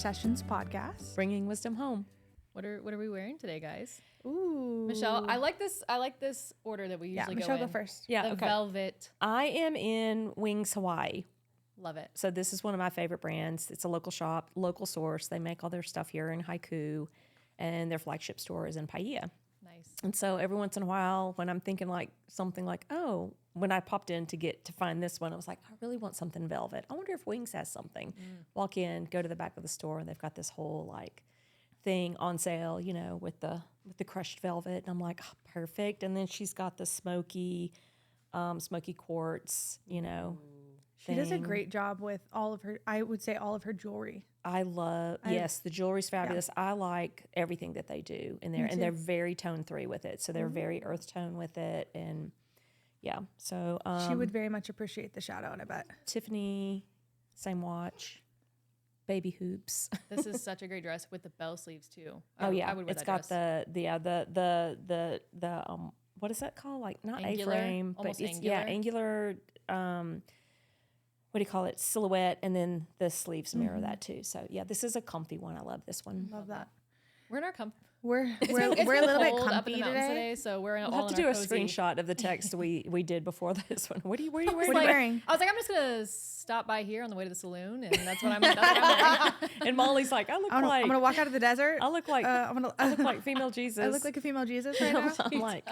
Sessions podcast. Bringing wisdom home. What are we wearing today, guys? Ooh. Michelle, I like this order that we usually Michelle, go in. go first. Yeah, The okay. velvet. I am in Wings, Hawaii. Love it. So this is one of my favorite brands. It's a local shop, local source. They make all their stuff here in Haiku, and their flagship store is in Paia. Nice. And so every once in a while, when I'm thinking like something like, oh, when I popped in to find this one, I was like, I really want something velvet. I wonder if Wings has something. Walk in, go to the back of the store, and they've got this whole like thing on sale, you know, with the crushed velvet. And I'm like, oh, perfect. And then she's got the smoky quartz, you know. She does a thing. great job with all of her, I would say all of her jewelry. Yes, the jewelry's fabulous. I like everything that they do in there. And they're very tone 3 with it. So they're very earth tone with it. And yeah, so. She would very much appreciate the shout out, I bet. Tiffany, same watch. Baby hoops. This is such a great dress with the bell sleeves too. Oh yeah, I would wear it's that got dress. the what is that called? Like not Angular, A-frame, but almost it's angular. angular. What do you call it? Silhouette, and then the sleeves mirror that too. So yeah, this is a comfy one. I love this one. Love that. We're in our comfort. We're It's a been little bit cold up in comfy the mountains today. so we're We'll all have to in do our a cozy. screenshot of the text we did before this one. What are you wearing? What are you wearing? I was like, I'm just gonna stop by here on the way to the saloon, and that's what I'm wearing. And Molly's like, I'm gonna walk out of the desert. I look like I look like female Jesus. I look like a female Jesus right now. I'm like,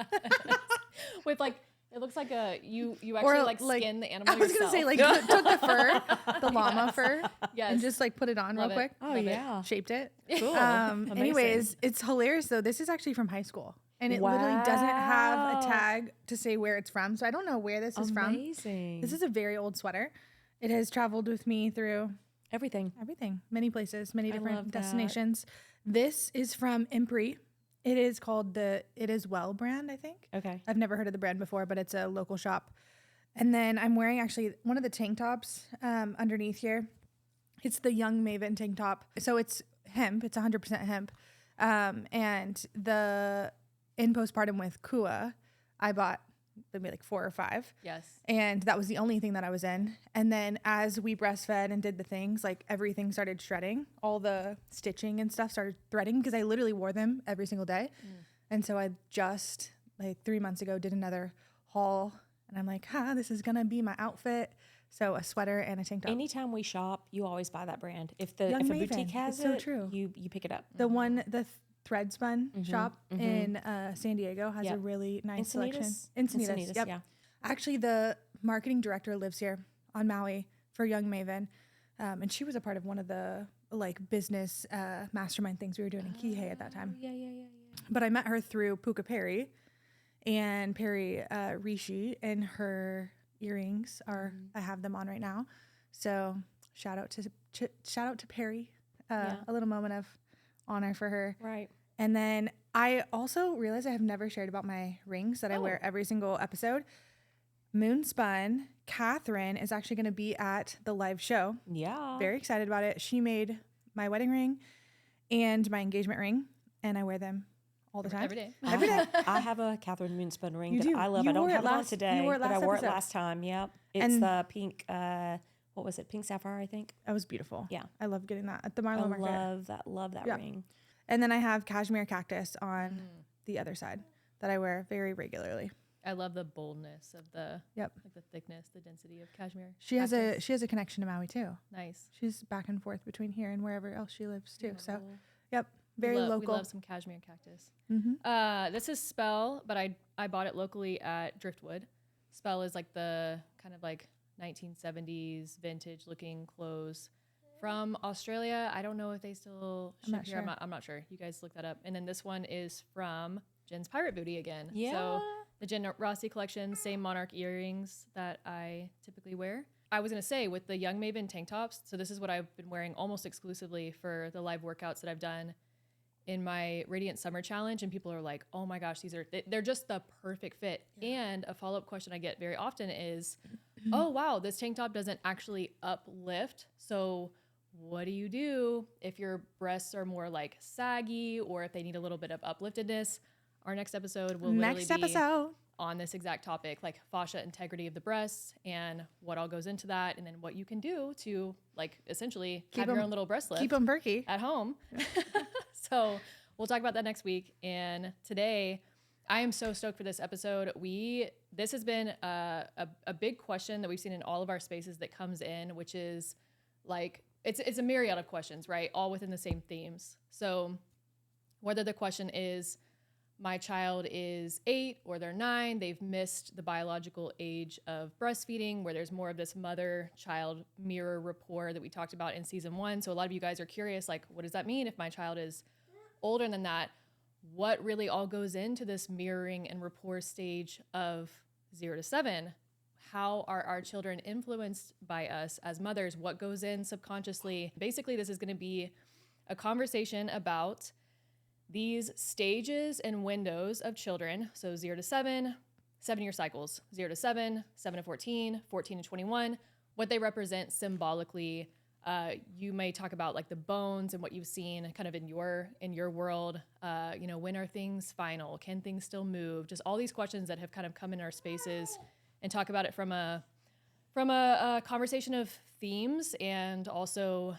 With like, it looks like you Or, actually like skin the animal I was yourself. gonna say like took the fur, the llama fur, Yes. and just like put it on Love real quick. it. oh Love it. yeah, Shaped it. cool. Anyways, it's hilarious though. This is actually from high school, and it literally doesn't have a Wow. tag to say where it's from. So I don't know where this is from. Amazing. This is a very old sweater. It has traveled with me through everything. everything, many places, many love different that. destinations. This is from Impri. It is called the It Is Well brand, I think. Okay. I've never heard of the brand before, but it's a local shop. And then I'm wearing actually one of the tank tops underneath here. It's the Young Maven tank top. So it's hemp. It's 100% hemp. And the in postpartum with Kua, I bought maybe like 4 or 5. Yes. And that was the only thing that I was in. And then as we breastfed and did the things, like everything started shredding. All the stitching and stuff started threading because I literally wore them every single day. And so I just like 3 months ago did another haul. And I'm like, this is going to be my outfit. So a sweater and a tank top. Anytime we shop, you always buy that brand. If a Young Maven. boutique has It's so it, true. you pick it up. The thread spun shop in San Diego has a really nice selection. Encinitas, Yep. yeah. Actually, the marketing director lives here on Maui for Young Maven. And she was a part of one of the like business mastermind things we were doing in Kihei at that time. Yeah. But I met her through Puka Perry, and Perry Rishi, and her earrings are I have them on right now. So shout out to Perry. A little moment of honor for her. Right. And then I also realized I have never shared about my rings that I wear every single episode. Moonspun, Catherine is actually going to be at the live show. Yeah. Very excited about it. She made my wedding ring and my engagement ring, and I wear them all the time. Every day. I have a Catherine Moonspun ring You that do. I love. You I don't wore it have it on last- today, you wore it but I last wore it episode. last time. Yep. It's And- the pink, what was it? Pink sapphire, I think. That was beautiful. Yeah. I love getting that at the Marlowe Market. Love that Yeah. ring. And then I have cashmere cactus on the other side that I wear very regularly. I love the boldness of the Yep. like the thickness, the density of cashmere. She has cactus. a connection to Maui too. Nice. She's back and forth between here and wherever else she lives too. So, Beautiful. yep, very We local. love some cashmere cactus. Mm-hmm. This is Spell, but I bought it locally at Driftwood. Spell is like the kind of like 1970s vintage looking clothes from Australia. I don't know if they still ship not here. sure. I'm not sure. You guys look that up. And then this one is from Jen's Pirate Booty again. Yeah. So the Jen Rossi collection, same monarch earrings that I typically wear. I was going to say with the Young Maven tank tops, so this is what I've been wearing almost exclusively for the live workouts that I've done in my Radiant Summer Challenge. And people are like, oh my gosh, they're just the perfect fit. And a follow-up question I get very often is, oh wow, this tank top doesn't actually uplift. So what do you do if your breasts are more like saggy or if they need a little bit of upliftedness? Our next episode will literally be on this exact topic, like fascia integrity of the breasts and what all goes into that, and then what you can do to like essentially have your own little breast lift. Keep them perky at home. So we'll talk about that next week. And today, I am so stoked for this episode. This has been a big question that we've seen in all of our spaces that comes in, which is like, it's a myriad of questions, right? All within the same themes. So whether the question is, my child is 8 or they're 9, they've missed the biological age of breastfeeding, where there's more of this mother-child mirror rapport that we talked about in season 1. So a lot of you guys are curious, like, what does that mean if my child is older than that? What really all goes into this mirroring and rapport stage of 0 to 7? How are our children influenced by us as mothers? What goes in subconsciously? Basically, this is going to be a conversation about these stages and windows of children. So 0 to 7, 7-year cycles, 0 to 7, 7 to 14, 14 to 21, what they represent symbolically. You may talk about like the bones and what you've seen kind of in your world. When are things final? Can things still move? Just all these questions that have kind of come in our spaces, and talk about it from a conversation of themes and also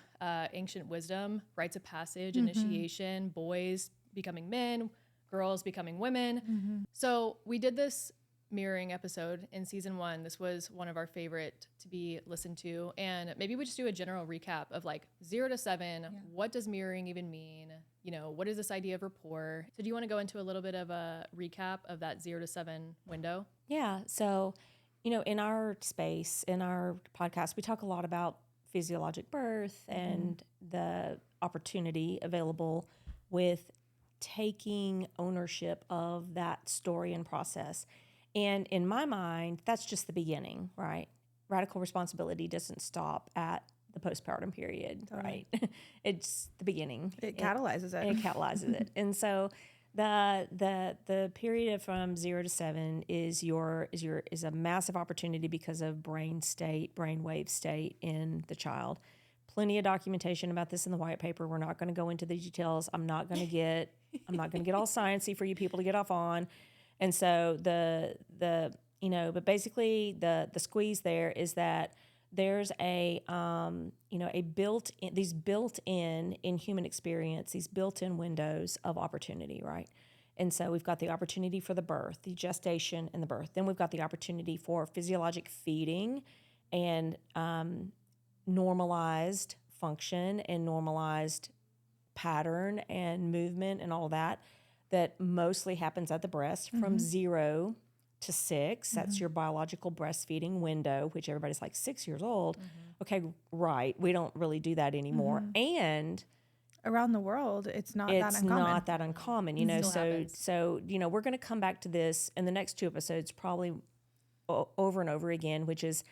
ancient wisdom, rites of passage, initiation, boys becoming men, girls becoming women. So we did this mirroring episode in season 1. This was one of our favorite to be listened to. And maybe we just do a general recap of like 0 to 7. What does mirroring even mean? What is this idea of rapport? So do you want to go into a little bit of a recap of that 0 to 7 window? Yeah. So, in our space, in our podcast, we talk a lot about physiologic birth and the opportunity available with taking ownership of that story and process. And in my mind, that's just the beginning, right? Radical responsibility doesn't stop at the postpartum period, right? It's the beginning. It catalyzes it. It catalyzes it. And so the period from 0 to 7 is a massive opportunity because of brainwave state in the child. Plenty of documentation about this in the white paper. We're not going to go into the details. I'm not going to get all sciencey for you people to get off on. And so but basically the squeeze there is that there's a built-in in human experience, these built-in windows of opportunity, right? And so we've got the opportunity for the birth, the gestation and the birth. Then we've got the opportunity for physiologic feeding and normalized function and normalized pattern and movement and all that mostly happens at the breast from 0 to 6. That's your biological breastfeeding window, which everybody's like 6 years old. Okay, right. We don't really do that anymore. And around the world, it's not that uncommon. So we're going to come back to this in the next 2 episodes, probably over and over again, which is,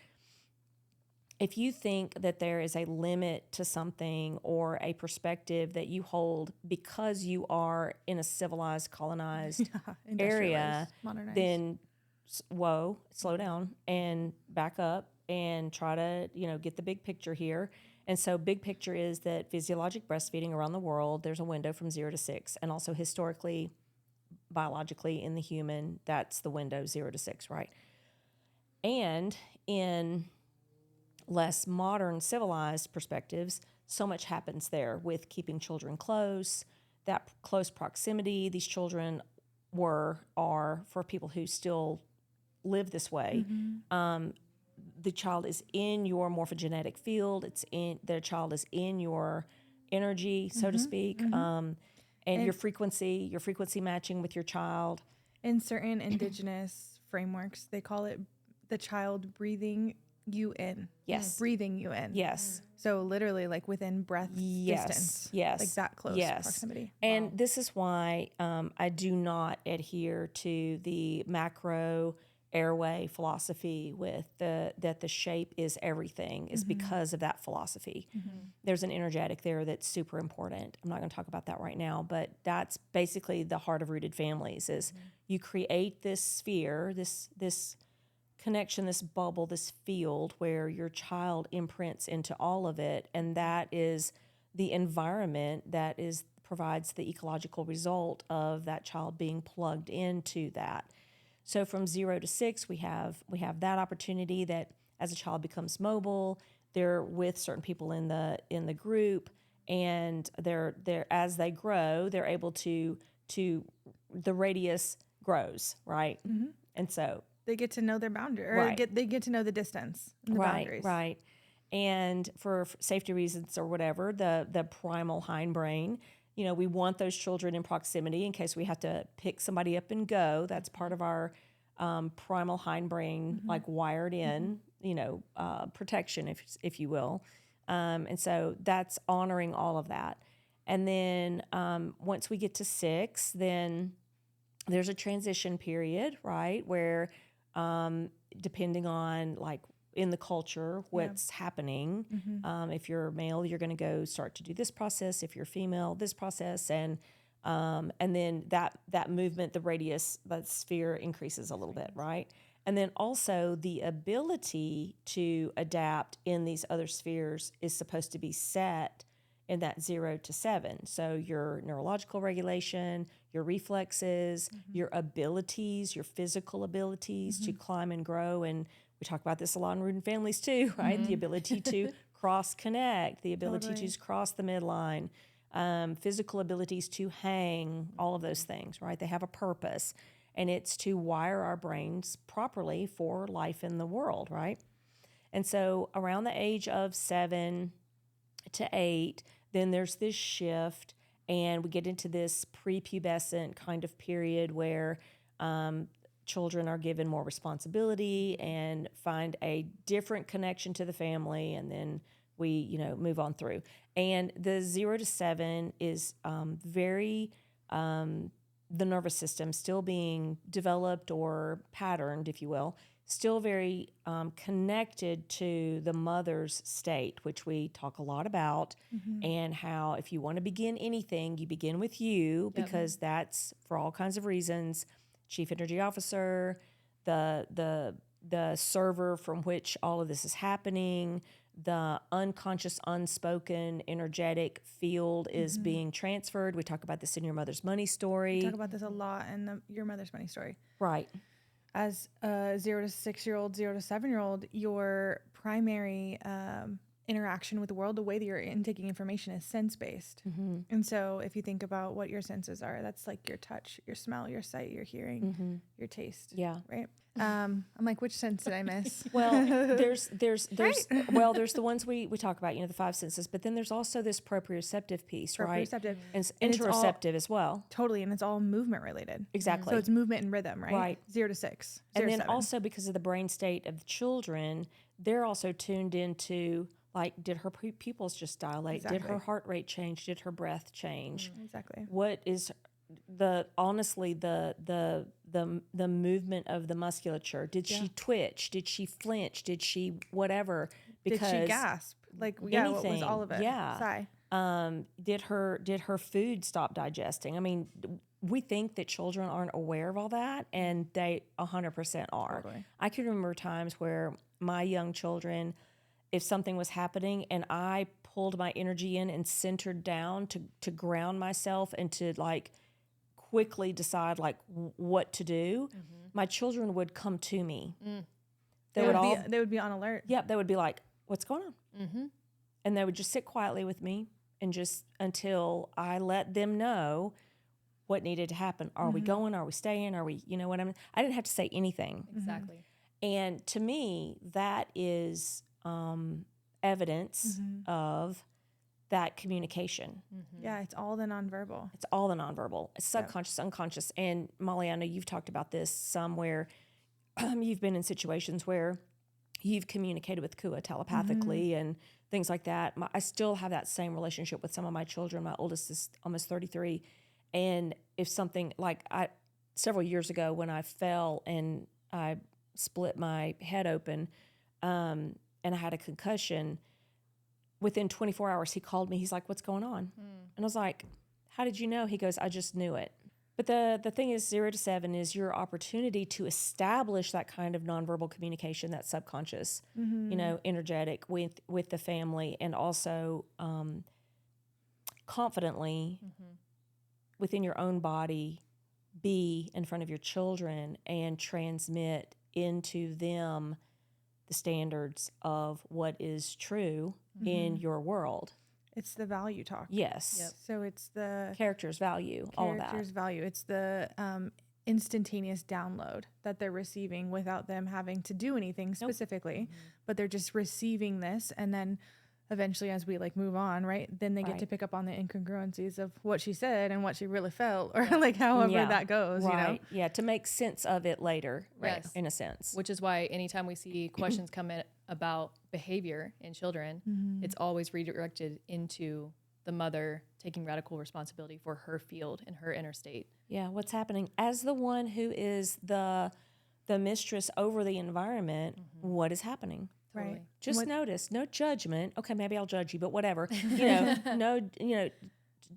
if you think that there is a limit to something or a perspective that you hold because you are in a civilized, colonized area, modernized, then slow down and back up and try to, get the big picture here. And so big picture is that physiologic breastfeeding around the world, there's a window from 0 to 6. And also historically, biologically in the human, that's the window 0 to 6, right? And in less modern civilized perspectives, so much happens there with keeping children close, that close proximity. These children are for people who still live this way. The child is in your morphogenetic field. Their child is in your energy, so to speak, and your frequency matching with your child. In certain indigenous frameworks, they call it the child breathing you in. Yes. Breathing you in. Yes. So literally like within breath distance. Yes. Like that close proximity. And this is why I do not adhere to the macro airway philosophy with that the shape is everything is because of that philosophy. There's an energetic there that's super important. I'm not going to talk about that right now, but that's basically the heart of rooted families is you create this sphere, this connection, this bubble, this field where your child imprints into all of it, and that is the environment that provides the ecological result of that child being plugged into that. So from 0 to 6, we have that opportunity that as a child becomes mobile, they're with certain people in the group, and they're as they grow, they're able to the radius grows, right? And so They get to know their boundary, or Right. they get to know the distance and the boundaries. Right. And for safety reasons or whatever, the primal hindbrain, we want those children in proximity in case we have to pick somebody up and go. That's part of our primal hindbrain, like wired in, protection, if you will. And so that's honoring all of that. And then once we get to 6, then there's a transition period, right, where depending on like in the culture what's happening, if you're male, you're going to go start to do this process. If you're female, this process, and then that movement, the radius, that sphere increases a little bit, right? And then also the ability to adapt in these other spheres is supposed to be set in that 0 to 7. So your neurological regulation, your reflexes, your abilities, your physical abilities to climb and grow. And we talk about this a lot in Root and Families too, right? The ability to cross connect, the ability to cross the midline, physical abilities to hang, all of those things, right? They have a purpose, and it's to wire our brains properly for life in the world, right? And so around the age of 7 to 8, then there's this shift, and we get into this prepubescent kind of period where children are given more responsibility and find a different connection to the family, and then we, move on through. And the 0 to 7 is very the nervous system still being developed or patterned, if you will, still very connected to the mother's state, which we talk a lot about, and how if you want to begin anything, you begin with you, because that's, for all kinds of reasons, chief energy officer, the server from which all of this is happening, the unconscious, unspoken, energetic field is being transferred. We talk about this in Your Mother's Money Story. We talk about this a lot in Your Mother's Money Story. Right. As a 0 to 6-year-old, 0 to 7-year-old, your primary interaction with the world, the way that you're intaking information, is sense-based. And so if you think about what your senses are, that's like your touch, your smell, your sight, your hearing, your taste. Yeah. Right? I'm like, which sense did I miss? Well, there's there's the ones we talk about, the 5 senses, but then there's also this proprioceptive piece, right? Proprioceptive. And And it's all- interoceptive as well. Totally, and it's all movement related. Exactly. So it's movement and rhythm, right? Right. 0 to 6. And 0 to then 7. also because of the brain state of the children, they're also tuned into, like, did her pupils just dilate? Exactly. Did her heart rate change? Did her breath change? Exactly. What is the movement of the musculature? Did she twitch? Did she flinch? Did she whatever? Because did she gasp? Like, what was anything, all of it? yeah. Sigh. Did her food stop digesting? I mean, we think that children aren't aware of all that, and they 100% are. Totally. I can remember times where my young children, if something was happening and I pulled my energy in and centered down to ground myself and to like quickly decide like what to do, my children would come to me. They would be on alert. Yep, they would be like, "What's going on?" And they would just sit quietly with me and just until I let them know what needed to happen. Are we going? Are we staying? Are we, what I mean? I didn't have to say anything. Exactly. And to me, that is evidence of that communication. Yeah, it's all the nonverbal. It's all the nonverbal. It's subconscious, unconscious. And Molly, I know you've talked about this somewhere. You've been in situations where you've communicated with Kua telepathically and things like that. I still have that same relationship with some of my children. My oldest is almost 33. And if something like several years ago when I fell and I split my head open and I had a concussion, within 24 hours, he called me. He's like, "What's going on?" And I was like, "How did you know?" He goes, "I just knew it." But the thing is, 0 to 7 is your opportunity to establish that kind of nonverbal communication, that subconscious, energetic with the family, and also confidently within your own body be in front of your children and transmit into them the standards of what is true in your world. It's the value talk. Yes. Yep. So it's the Characters, value, all of that. character's value. It's the instantaneous download that they're receiving without them having to do anything specifically, but they're just receiving this, and then eventually as we like move on, right, then they get to pick up on the incongruencies of what she said and what she really felt, or like however that goes, you know. Yeah, to make sense of it later, Yes. in a sense. Which is why anytime we see questions come in about behavior in children, it's always redirected into the mother taking radical responsibility for her field and her inner state. Yeah, what's happening as the one who is the mistress over the environment, what is happening? Totally. Right. Just notice, no judgment. Okay, maybe I'll judge you, but whatever.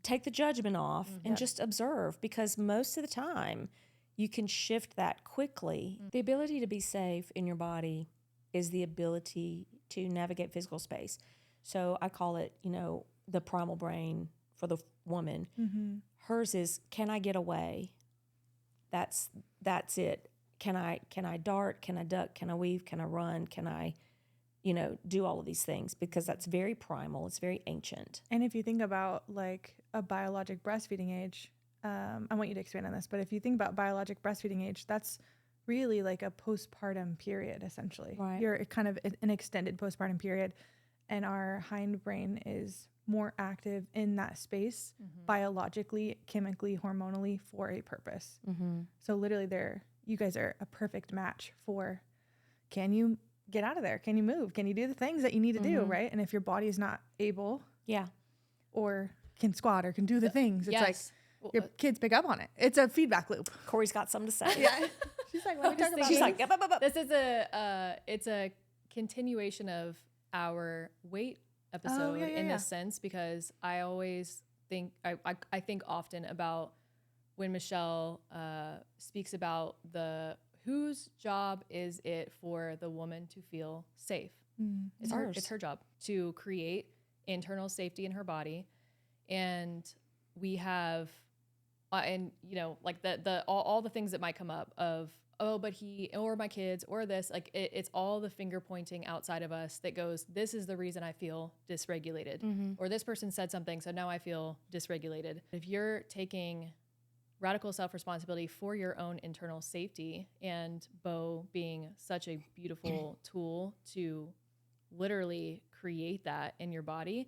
Take the judgment off and just observe, because most of the time you can shift that quickly. The ability to be safe in your body is the ability to navigate physical space. So I call it, the primal brain for the woman. Hers is, can I get away? That's it. Can I dart? Can I duck? Can I weave? Can I run? Can I do all of these things, because that's very primal. It's very ancient. And if you think about like a biologic breastfeeding age, I want you to expand on this, but if you think about biologic breastfeeding age, that's really like a postpartum period, essentially. Right. You're kind of an extended postpartum period, and our hindbrain is more active in that space, biologically, chemically, hormonally, for a purpose. So literally you guys are a perfect match for, can you get out of there? Can you move? Can you do the things that you need to do, right? And if your body is not able, or can squat or can do the things, it's like your kids pick up on it. It's a feedback loop. Corey's got something to say. Yeah. She's like, let me talk about She's it. like, This is it's a continuation of our weight episode in this sense, because I always think, I think often about when Michelle speaks about whose job is it for the woman to feel safe? It's her job to create internal safety in her body. And we have, like all the things that might come up of, oh, but he, or my kids, or this, like it's all the finger pointing outside of us that goes, this is the reason I feel dysregulated, or this person said something, so now I feel dysregulated. If you're taking radical self-responsibility for your own internal safety, and Bo being such a beautiful tool to literally create that in your body,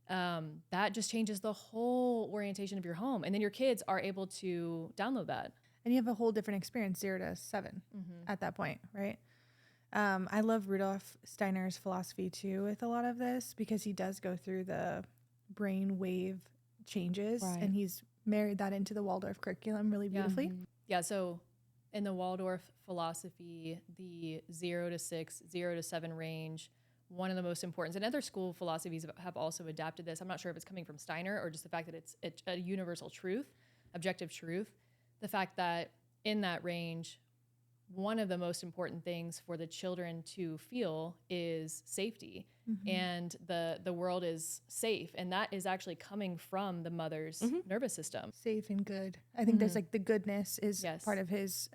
that just changes the whole orientation of your home. And then your kids are able to download that. And you have a whole different experience, 0 to 7 at that point, right? I love Rudolf Steiner's philosophy too with a lot of this, because he does go through the brain wave changes, and he's married that into the Waldorf curriculum really beautifully. Yeah, so in the Waldorf philosophy, the 0 to 6, 0 to 7 range, one of the most important, and other school philosophies have also adapted this. I'm not sure if it's coming from Steiner or just the fact that it's a universal truth, objective truth. The fact that in that range, one of the most important things for the children to feel is safety, and the world is safe, and that is actually coming from the mother's nervous system. Safe and good. I think there's like the goodness is part of his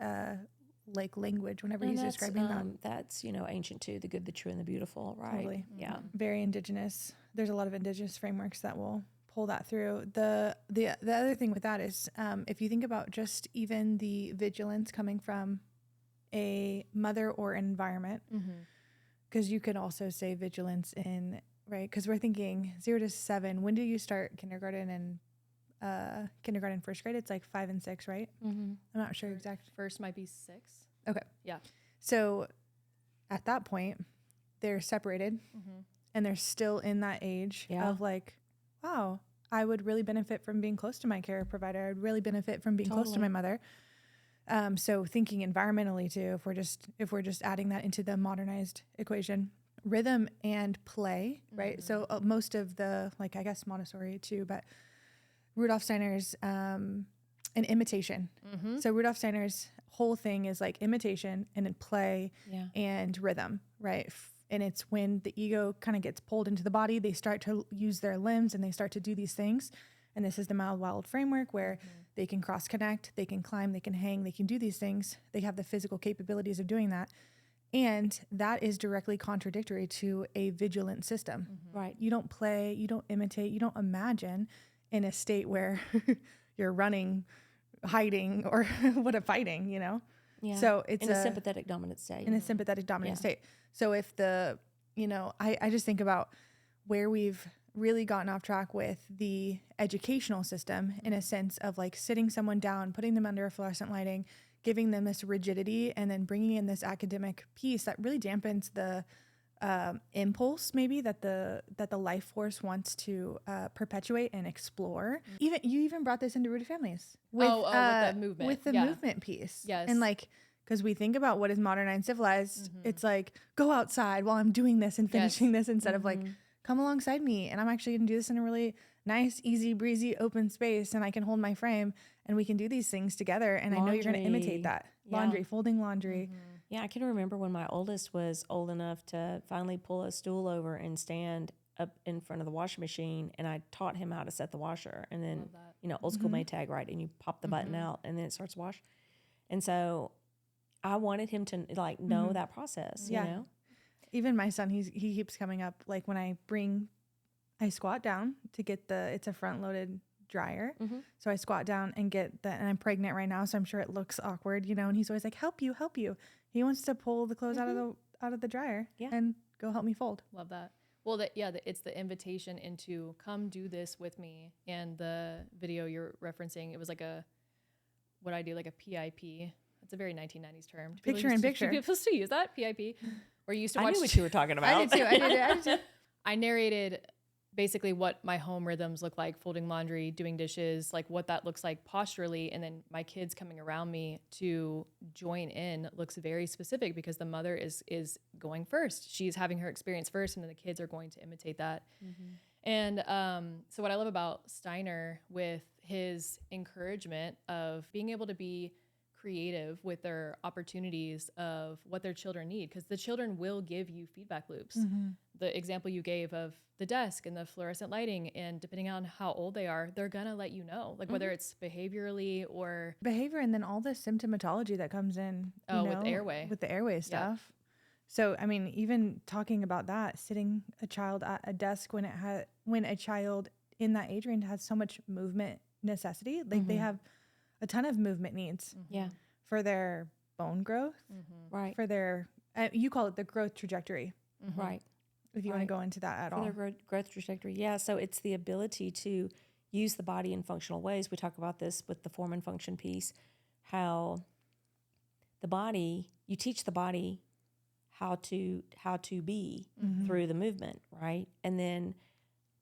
like language whenever he's describing that. That's ancient too, the good, the true, and the beautiful, right? Totally. Yeah. Very indigenous. There's a lot of indigenous frameworks that will pull that through. The other thing with that is if you think about just even the vigilance coming from a mother or environment, because you could also say vigilance in, right? Because we're thinking 0 to 7. When do you start kindergarten and first grade? It's like 5 and 6, right? I'm not sure exactly. First might be 6. Okay. Yeah. So at that point, they're separated, and they're still in that age of like, wow, I would really benefit from being close to my care provider. I would really benefit from being close to my mother. So thinking environmentally too, if we're just adding that into the modernized equation, rhythm and play, right? So most of the, like, I guess Montessori too, but Rudolf Steiner's an imitation. So Rudolf Steiner's whole thing is like imitation and then play and rhythm, right? And it's when the ego kind of gets pulled into the body, they start to use their limbs and they start to do these things. And this is the Mild Wild framework where they can cross connect, they can climb, they can hang, they can do these things. They have the physical capabilities of doing that. And that is directly contradictory to a vigilant system. Right. You don't play, you don't imitate, you don't imagine in a state where you're running, hiding, or fighting, you know? Yeah. So it's in a sympathetic dominant state. In a sympathetic dominant Yeah. state. So if I just think about where we've really gotten off track with the educational system in a sense of like sitting someone down, putting them under a fluorescent lighting, giving them this rigidity, and then bringing in this academic piece that really dampens the impulse maybe that the life force wants to perpetuate and explore. You even brought this into rooted families with the movement. with the movement piece. Yes. And like, because we think about what is modernized and civilized, it's like, go outside while I'm doing this and finishing this, instead of like, come alongside me and I'm actually going to do this in a really nice, easy breezy, open space, and I can hold my frame and we can do these things together. And I know you're going to imitate that. Yeah. Laundry, folding laundry. Yeah, I can remember when my oldest was old enough to finally pull a stool over and stand up in front of the washing machine, and I taught him how to set the washer. And then, old school Maytag, right? And you pop the button out, and then it starts to wash. And so I wanted him to like know that process, you know? Even my son, he keeps coming up, like when I squat down to get it's a front loaded dryer. So I squat down and get and I'm pregnant right now, so I'm sure it looks awkward, and he's always like, help you. He wants to pull the clothes out of the dryer and go help me fold. Love that. Well, it's the invitation into come do this with me. And the video you're referencing, it was like what I do, like a PIP. It's a very 1990s term. Picture in picture. People still use that, PIP. Or you used to watch. I knew what you were talking about. I did too. I narrated basically what my home rhythms look like, folding laundry, doing dishes, like what that looks like posturally. And then my kids coming around me to join in looks very specific because the mother is going first. She's having her experience first, and then the kids are going to imitate that. And so what I love about Steiner with his encouragement of being able to be creative with their opportunities of what their children need, because the children will give you feedback loops. The example you gave of the desk and the fluorescent lighting, and depending on how old they are, they're gonna let you know, like whether it's behaviorally or behavior, and then all the symptomatology that comes in with the airway stuff. So I mean, even talking about that, sitting a child at a desk when a child in that age range has so much movement necessity, like they have a ton of movement needs for their bone growth, right? For their you call it the growth trajectory, right? If you want to go into that at all. For their growth trajectory, yeah. So it's the ability to use the body in functional ways. We talk about this with the form and function piece, how the body, you teach the body how to be through the movement, right? And then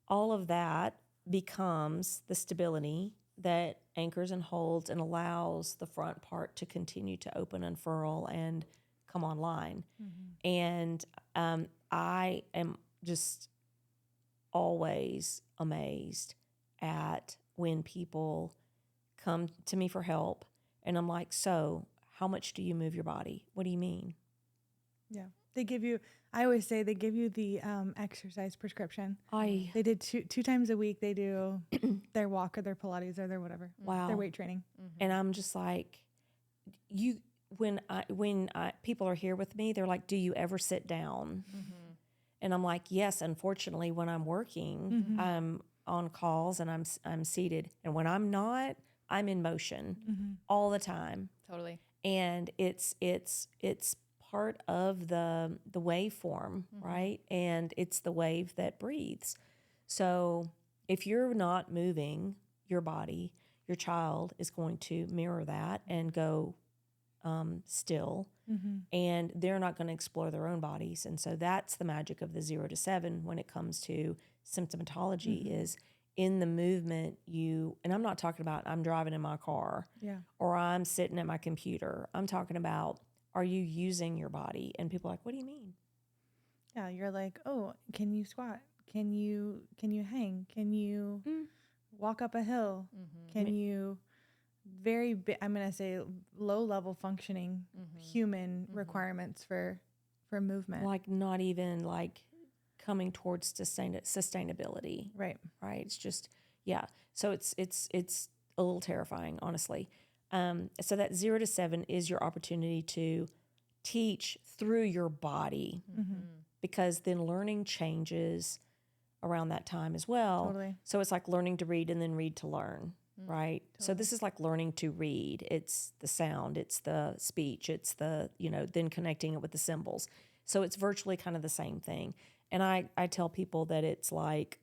all of that becomes the stability that anchors and holds and allows the front part to continue to open, unfurl, and come online. And I am just always amazed at when people come to me for help, and I'm like, so how much do you move your body? What do you mean? Yeah. They give you, I always say they give you the exercise prescription. They did two times a week. They do their walk or their Pilates or their whatever. Wow. Their weight training. And I'm just like, when people are here with me, they're like, do you ever sit down? And I'm like, yes, unfortunately, when I'm working, I'm on calls and I'm seated. And when I'm not, I'm in motion all the time. Totally. And it's part of the waveform, right? And it's the wave that breathes. So if you're not moving your body, your child is going to mirror that and go still, and they're not going to explore their own bodies. And so that's the magic of the 0 to 7 when it comes to symptomatology is in the movement and I'm not talking about I'm driving in my car or I'm sitting at my computer. I'm talking about, are you using your body? And people are like, what do you mean? Yeah, you're like, oh, can you squat? Can you hang? Can you walk up a hill? Can you I'm going to say low level functioning human requirements for movement. Like not even like coming towards sustainability. Right. Right. It's just, yeah. So it's a little terrifying, honestly. So that 0 to 7 is your opportunity to teach through your body, because then learning changes around that time as well. Totally. So it's like learning to read and then read to learn, right? So this is like learning to read. It's the sound, it's the speech, it's the, then connecting it with the symbols. So it's virtually kind of the same thing. And I tell people that it's like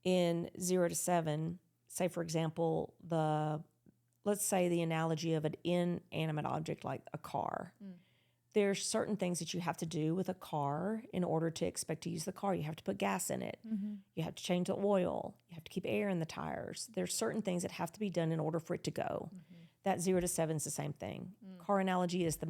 in 0 to 7, say, for example, let's say the analogy of an inanimate object like a car. There's certain things that you have to do with a car in order to expect to use the car. You have to put gas in it. You have to change the oil. You have to keep air in the tires. There's certain things that have to be done in order for it to go. That 0 to 7 is the same thing. Car analogy is the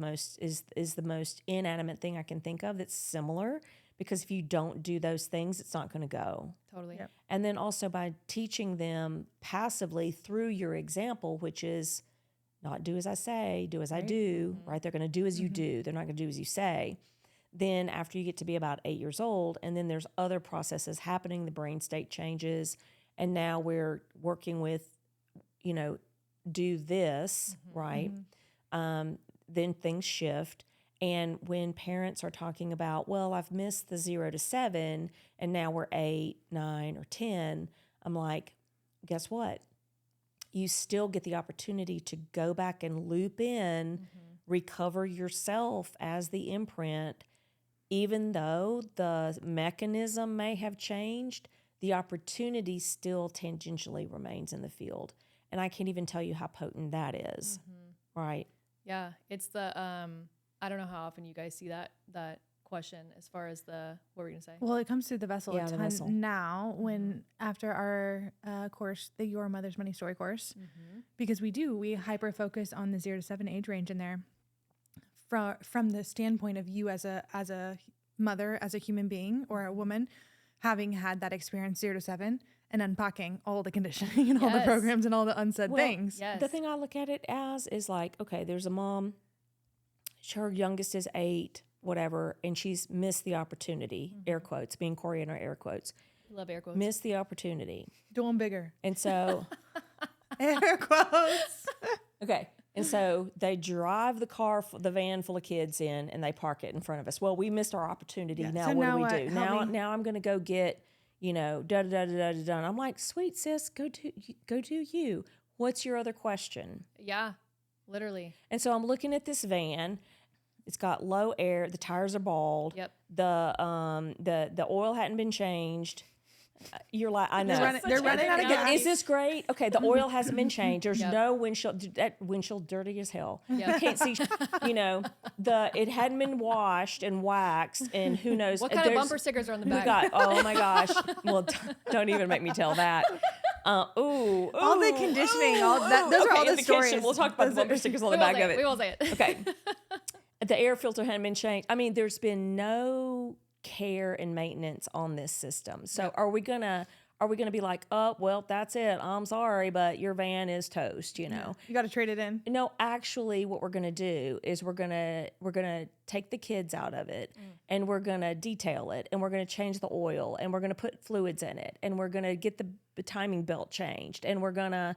most inanimate thing I can think of that's similar, because if you don't do those things, it's not going to go. Totally. Yep. And then also by teaching them passively through your example, which is not do as I say, do as I do, right? They're going to do as you do. They're not going to do as you say. Then after you get to be about 8 years old, and then there's other processes happening, the brain state changes, and now we're working with, do this, right? Then things shift. And when parents are talking about, well, I've missed the 0 to 7, and now we're 8, 9, or 10, I'm like, guess what? You still get the opportunity to go back and loop in, recover yourself as the imprint. Even though the mechanism may have changed, the opportunity still tangentially remains in the field. And I can't even tell you how potent that is, right? Yeah, it's the I don't know how often you guys see that question as far as what were you gonna say? Well, it comes through the vessel Yeah, a the ton vessel. now when after our course, the Your Mother's Money Story course, because we hyper focus on the 0 to 7 age range in there from the standpoint of you as a mother, as a human being or a woman, having had that experience 0 to 7 and unpacking all the conditioning and all the Yes. programs and all the unsaid things. Yes. The thing I look at it as is like, okay, there's a mom, her youngest is 8, whatever, and she's missed the opportunity, air quotes, being Corey in our air quotes, Love air quotes. missed the opportunity. Do them bigger. And so, Air quotes. okay, and so they drive the van full of kids in, and they park it in front of us. Well, we missed our opportunity. Yeah, Now so what now do we what? do? Help me. Now I'm going to go get, da da da da da da. And I'm like, sweet sis, go do you. What's your other question? Yeah, literally. And so I'm looking at this van. It's got low air. The tires are bald. Yep. The oil hadn't been changed. You're like, I know. They're running out of gas. Is this great? Okay, the oil hasn't been changed. There's Yep. no windshield. That windshield dirty as hell. Yep. You can't see. It hadn't been washed and waxed, and who knows What kind of there's- bumper stickers are on the We back? got. Oh my gosh. Well, don't even make me tell that. All the conditioning, those are all the indication. stories. We'll talk about the bumper stickers on the back of it. We will say it. Okay. The air filter hadn't been changed. I mean, there's been no care and maintenance on this system. So are we gonna be like, oh, well, that's it. I'm sorry, but your van is toast, You got to trade it in. No, actually what we're going to do is we're going to take the kids out of it and we're going to detail it and we're going to change the oil and we're going to put fluids in it and we're going to get the timing belt changed and we're going to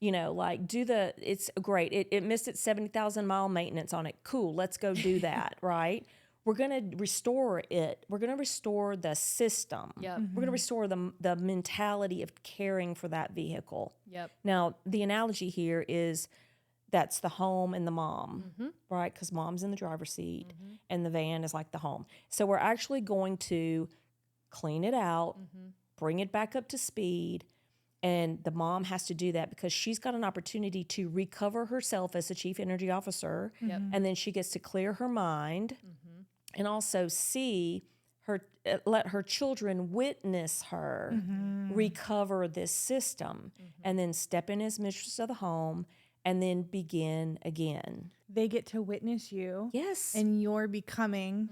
it's great. It missed its 70,000 mile maintenance on it. Cool. Let's go do that. Right. We're going to restore it. We're going to restore the system. Yep. We're going to restore the mentality of caring for that vehicle. Yep. Now, the analogy here is that's the home and the mom, right? Because mom's in the driver's seat and the van is like the home. So we're actually going to clean it out, bring it back up to speed, and the mom has to do that because she's got an opportunity to recover herself as the chief energy officer, and then she gets to clear her mind and also let her children witness her recover this system and then step in as mistress of the home and then begin again. They get to witness you. Yes. And you're becoming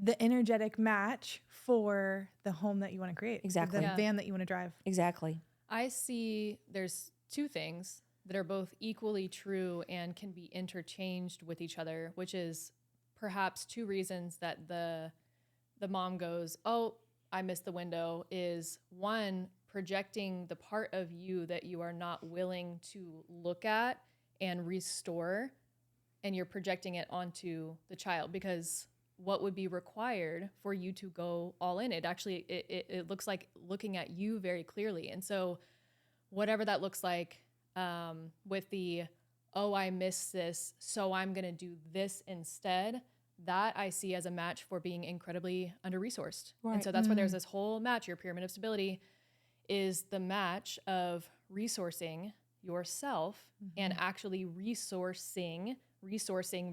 the energetic match for the home that you want to create. Exactly. The Yeah. van that you want to drive. Exactly. I see there's two things that are both equally true and can be interchanged with each other, which is perhaps two reasons that the mom goes, oh, I missed the window, is one, projecting the part of you that you are not willing to look at and restore, and you're projecting it onto the child, because what would be required for you to go all in? It actually, it looks like looking at you very clearly. And so whatever that looks like, with the, oh, I missed this, so I'm going to do this instead, that I see as a match for being incredibly under-resourced. Right. And so that's why there's this whole match. Your pyramid of stability is the match of resourcing yourself and actually resourcing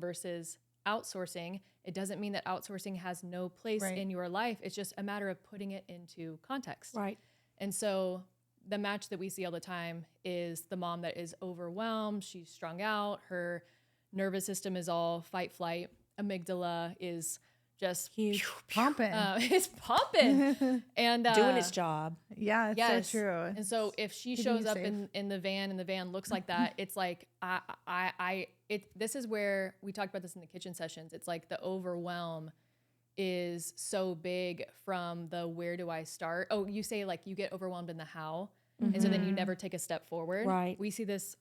versus outsourcing. It doesn't mean that outsourcing has no place Right. in your life. It's just a matter of putting it into context. Right. And so the match that we see all the time is the mom that is overwhelmed. She's strung out. Her nervous system is all fight, flight. Amygdala is just Huge. Pumping. it's pumping and Doing its job. Yeah, it's yes. so true. And so if she Keeping shows you up safe. in the van and the van looks like that, it's like this is where we talked about this in the kitchen sessions. It's like the overwhelm is so big from the where do I start? Oh, you say like you get overwhelmed in the how. And so then you never take a step forward. Right. We see this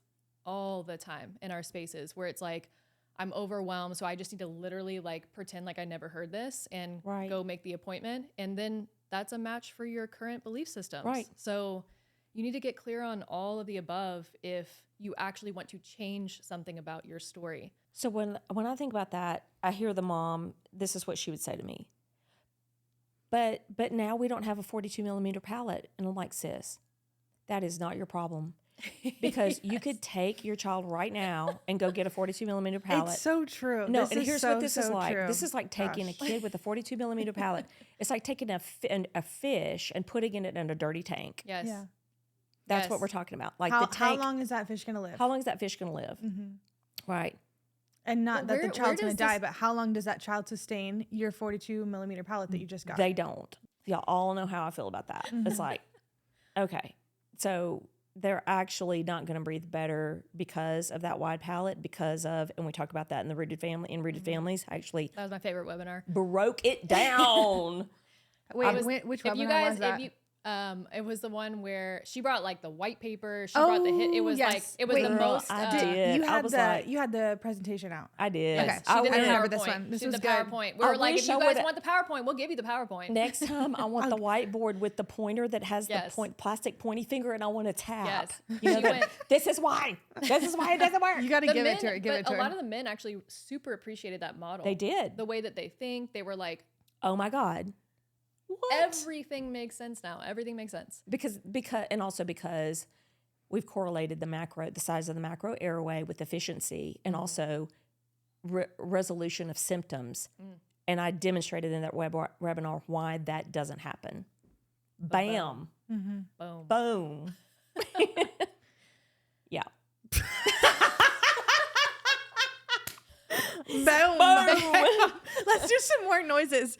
all the time in our spaces where it's like, I'm overwhelmed, so I just need to literally like pretend like I never heard this and Right. go make the appointment. And then that's a match for your current belief systems. Right. So you need to get clear on all of the above if you actually want to change something about your story. So when I think about that, I hear the mom, this is what she would say to me. But now we don't have a 42 millimeter palate. And I'm like, sis, that is not your problem. Because you could take your child right now and go get a 42 millimeter palate. It's so true. No, This and is here's so, what this is so like. true. This is like taking a kid with a 42 millimeter palate. It's like taking a fish and putting it in a dirty tank. Yes. Yeah. That's Yes. what we're talking about. Like How, the tank. how long is that fish gonna live? How long is that fish going to live? Right. And not But that the where child's gonna does die, this- but how long does that child sustain your 42 millimeter palate that you just got? They don't. Y'all all know how I feel about that. It's like, okay, so they're actually not going to breathe better because of that wide palate, because of, and we talked about that in the rooted families, actually That was my favorite webinar. broke it down. Wait, which If you webinar guys, was that? it was the one where she brought like the white paper. She brought the hit. It was yes. like, it was Wait, the girl, most. I did. You I had was the like- you had the presentation out. I did. Okay. Yes, I she did the remember this PowerPoint. one. This She did was the good. PowerPoint. We I were like, wish if you I guys would've- want the PowerPoint, we'll give you the PowerPoint. Next time, I want the whiteboard with the pointer that has Yes. the plastic pointy finger, and I want to tap. Yes. You know, She that, went- this is why. This is why it doesn't work. You got to The give men, it to her. Give but it to a her. lot of the men actually super appreciated that model. They did. The way that they think, they were like, Oh my God. What? everything makes sense now. Everything makes sense. because and also because we've correlated the size of the macro airway with efficiency and also resolution of symptoms. And I demonstrated in that webinar why that doesn't happen. Bam. Boom. Boom. Yeah. Boom. Boom. Let's do some more noises.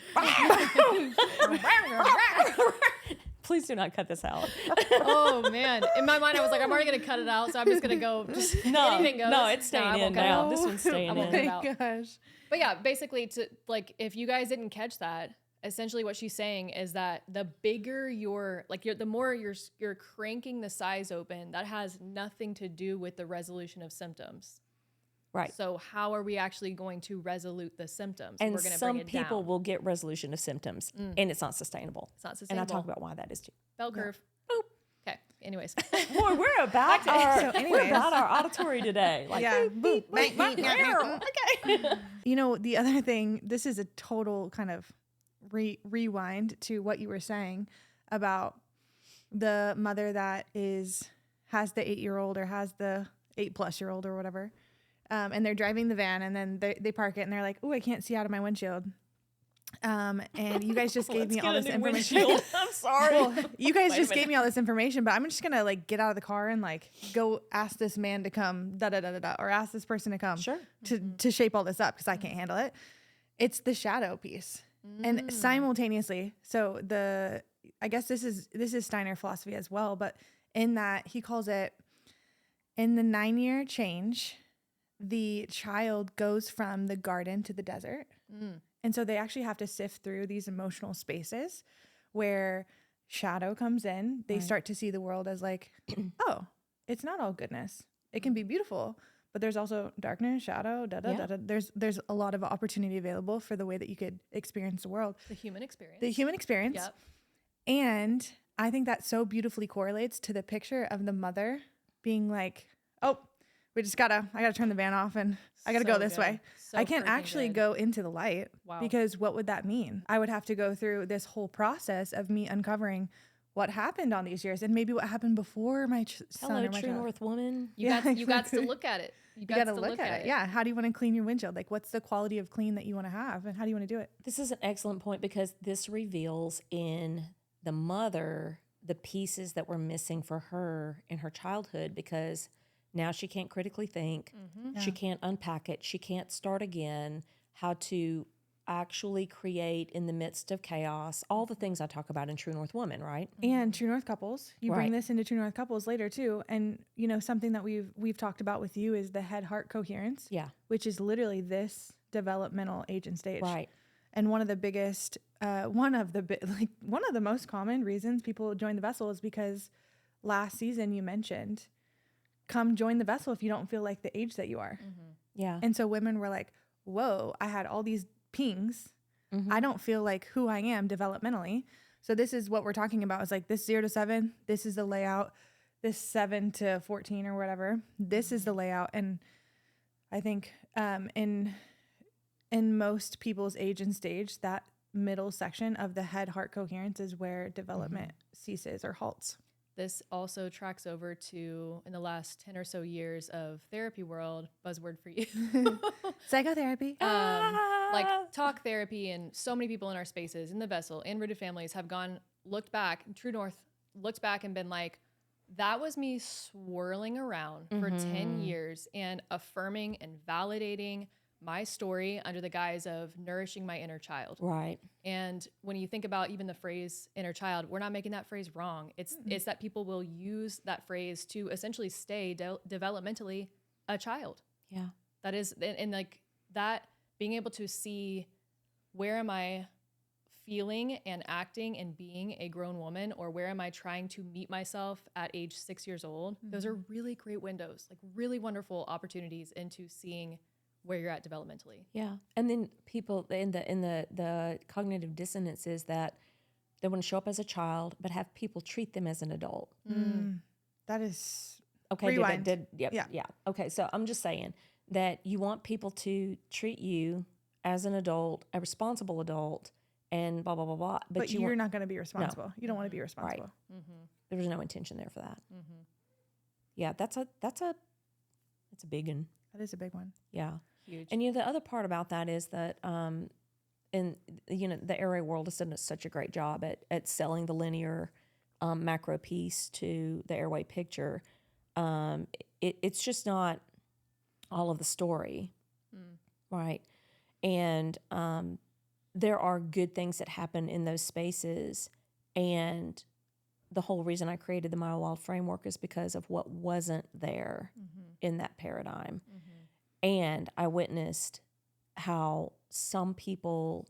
Please do not cut this out. Oh man! In my mind, I was like, I'm already gonna cut it out, so I'm just gonna go. Just No, anything goes. no, it's I staying won't in cut it now. out. This one's staying I won't in. cut it out. Gosh. But yeah, basically, to like, if you guys didn't catch that, essentially what she's saying is that the bigger the more you're cranking the size open, that has nothing to do with the resolution of symptoms. Right. So how are we actually going to resolute the symptoms? And We're going to some bring it people down. will get resolution of symptoms, and it's not sustainable. It's not And sustainable. I talk about why that is too. Bell curve. Boop. Okay. Anyways. Boy, we're about So we're anyways. about our auditory today. Like, Yeah. beep, beep, Boop. beep, okay. You know, the other thing, this is a total kind of rewind to what you were saying about the mother that has the 8-year-old or has the 8+-year-old or whatever. And they're driving the van and then they park it and they're like, oh, I can't see out of my windshield. And you guys just gave Let's me get all a this new information. windshield. I'm sorry. Well, you guys Wait a just gave minute. me all this information, but I'm just gonna like get out of the car and like go ask this man to come or ask this person to come Sure. to shape all this up because I can't handle it. It's the shadow piece. And simultaneously, so I guess this is Steiner philosophy as well, but in that he calls it in the 9-year change, the child goes from the garden to the desert. And so they actually have to sift through these emotional spaces where shadow comes in, they Right. start to see the world as like, oh, it's not all goodness. It can be beautiful, but there's also darkness, shadow, Yeah. There's a lot of opportunity available for the way that you could experience the world. The human experience. The human experience. Yep. And I think that so beautifully correlates to the picture of the mother being like, oh, I gotta turn the van off and I gotta So go this good. way. So I can't freaking actually good. go into the light Wow. because what would that mean? I would have to go through this whole process of me uncovering what happened on these years and maybe what happened before my son Hello, or my True child. North woman. You Yeah, got to exactly. look at it. You You got gotta to look at it. Yeah. How do you want to clean your windshield? Like, what's the quality of clean that you want to have, and how do you want to do it? This is an excellent point because this reveals in the mother the pieces that were missing for her in her childhood because now she can't critically think. She Yeah. can't unpack it. She can't start again. How to actually create in the midst of chaos, all the things I talk about in True North Woman, right? And True North couples, you bring Right. this into True North couples later too. And you know, something that we've talked about with you is the head heart coherence, Yeah, which is literally this developmental age and stage. right. And one of the biggest, one of the most common reasons people join the vessel is because last season you mentioned, come join the vessel if you don't feel like the age that you are. Yeah. And so women were like, whoa, I had all these pings. I don't feel like who I am developmentally. So this is what we're talking about. It's like this 0 to 7, this is the layout. This 7 to 14 or whatever, this is the layout. And I think in most people's age and stage, that middle section of the head heart coherence is where development ceases or halts. This also tracks over to in the last 10 or so years of therapy world, buzzword for you. Psychotherapy. Like talk therapy, and so many people in our spaces in the vessel and rooted families have looked back, True North looked back and been like, that was me swirling around for 10 years and affirming and validating my story under the guise of nourishing my inner child. Right. And when you think about even the phrase inner child, we're not making that phrase wrong. It's that people will use that phrase to essentially stay developmentally a child. Yeah. That is, and like that, being able to see where am I feeling and acting and being a grown woman, or where am I trying to meet myself at age 6 years old? Those are really great windows, like really wonderful opportunities into seeing where you're at developmentally. Yeah. And then people in the cognitive dissonance is that they want to show up as a child, but have people treat them as an adult. That is Okay. Rewind. Yep, Yeah. yeah. Okay. So I'm just saying that you want people to treat you as an adult, a responsible adult, and blah, blah, blah, blah. but you you're want, not going to be responsible. You don't want to be responsible. there was no intention there for that. Yeah. That's a big one. That is a big one. Yeah. Huge. And the other part about that is that in the airway world has done such a great job at selling the linear macro piece to the airway picture. It's just not all of the story, right? And there are good things that happen in those spaces, and the whole reason I created the Mile Wild framework is because of what wasn't there in that paradigm. And I witnessed how some people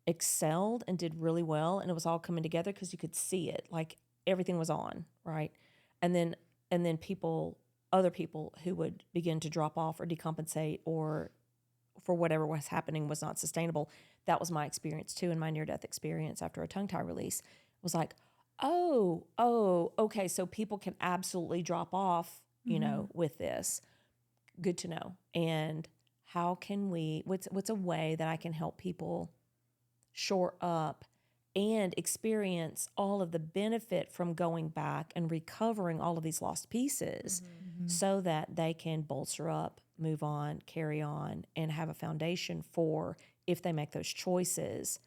excelled and did really well, and it was all coming together because you could see it, like everything was on, right? And then other people who would begin to drop off or decompensate, or for whatever was happening was not sustainable. That was my experience too, in my near-death experience after a tongue tie release. It was like, oh, okay, so people can absolutely drop off, with this. Good to know. And how can what's a way that I can help people shore up and experience all of the benefit from going back and recovering all of these lost pieces so that they can bolster up, move on, carry on, and have a foundation for, if they make those choices,